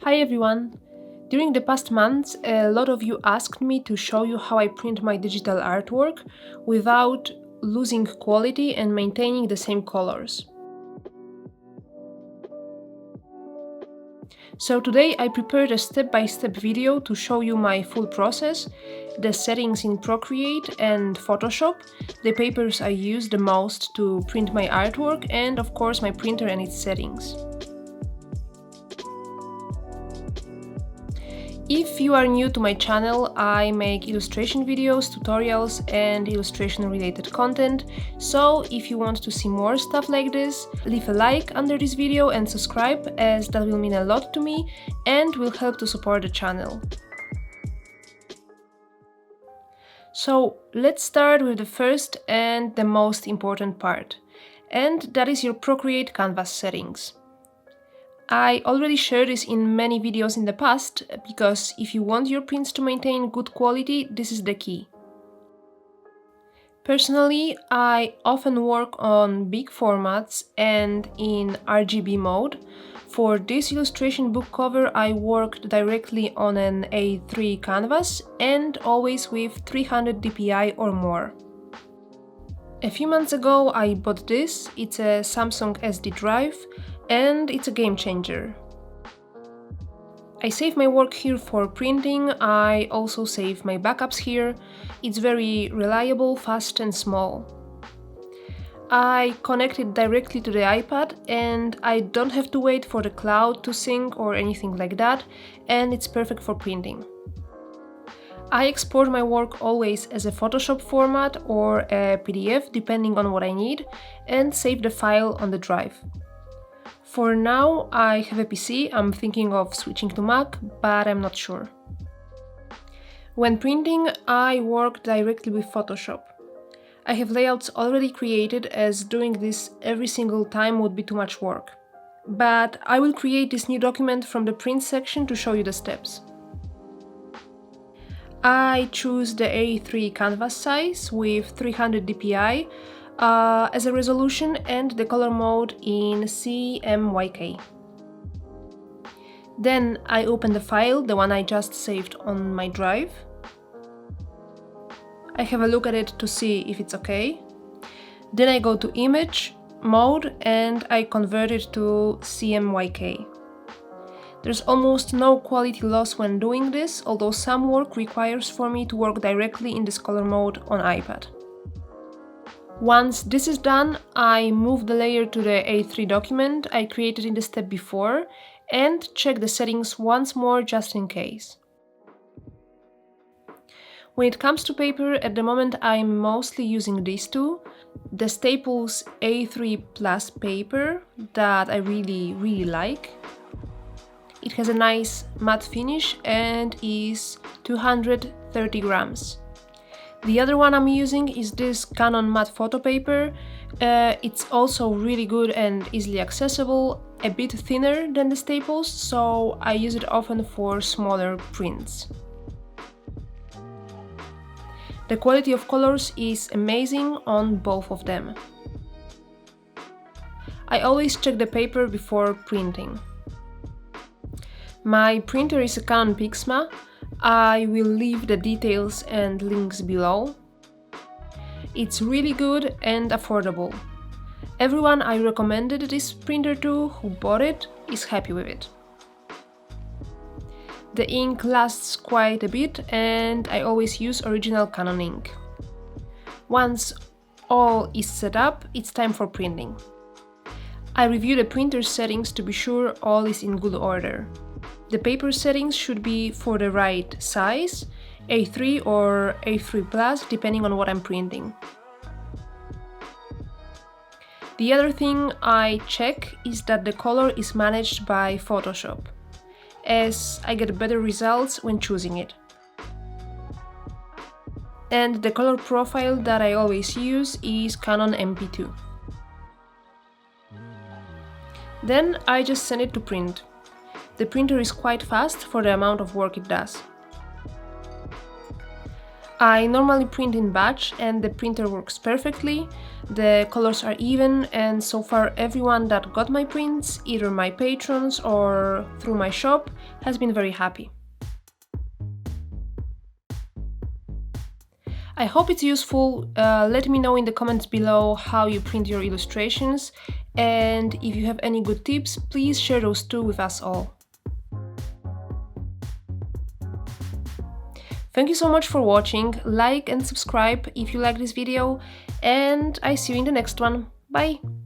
Hi everyone! During the past months, a lot of you asked me to show you how I print my digital artwork without losing quality and maintaining the same colors. So today I prepared a step-by-step video to show you my full process, the settings in Procreate and Photoshop, the papers I use the most to print my artwork, and of course my printer and its settings. If you are new to my channel, I make illustration videos, tutorials and illustration related content, so if you want to see more stuff like this, leave a like under this video and subscribe, as that will mean a lot to me and will help to support the channel. So let's start with the first and the most important part, and that is your Procreate canvas settings. I already shared this in many videos in the past, because if you want your prints to maintain good quality, this is the key. Personally, I often work on big formats and in RGB mode. For this illustration book cover, I worked directly on an A3 canvas and always with 300 dpi or more. A few months ago I bought this. It's a Samsung SD drive and it's a game changer. I save my work here for printing, I also save my backups here. It's very reliable, fast and small. I connect it directly to the iPad and I don't have to wait for the cloud to sync or anything like that, and it's perfect for printing. I export my work always as a Photoshop format or a PDF depending on what I need, and save the file on the drive. For now, I have a PC, I'm thinking of switching to Mac, but I'm not sure. When printing, I work directly with Photoshop. I have layouts already created, as doing this every single time would be too much work. But I will create this new document from the print section to show you the steps. I choose the A3 canvas size with 300 dpi as a resolution and the color mode in cmyk. Then I open the file, the one I just saved on my drive. I have a look at it to see if it's okay. Then I go to image mode and I convert it to cmyk. There's almost no quality loss when doing this, although some work requires for me to work directly in this color mode on iPad. Once this is done, I move the layer to the A3 document I created in the step before and check the settings once more just in case. When it comes to paper, at the moment I'm mostly using these two. The Staples A3 Plus paper that I really like. It has a nice matte finish and is 230 grams. The other one I'm using is this Canon matte photo paper. It's also really good and easily accessible, a bit thinner than the Staples, so I use it often for smaller prints. The quality of colors is amazing on both of them. I always check the paper before printing. My printer is a Canon Pixma. I will leave the details and links below. It's really good and affordable. Everyone I recommended this printer to who bought it is happy with it. The ink lasts quite a bit and I always use original Canon ink. Once all is set up, it's time for printing. I review the printer settings to be sure all is in good order. The paper settings should be for the right size, A3 or A3 Plus, depending on what I'm printing. The other thing I check is that the color is managed by Photoshop, as I get better results when choosing it. And the color profile that I always use is Canon MP2. Then I just send it to print. The printer is quite fast for the amount of work it does. I normally print in batch and the printer works perfectly. The colors are even, and so far everyone that got my prints, either my patrons or through my shop, has been very happy. I hope it's useful. Let me know in the comments below how you print your illustrations, and if you have any good tips, please share those too with us all. Thank you so much for watching, like and subscribe if you like this video, and I see you in the next one. Bye!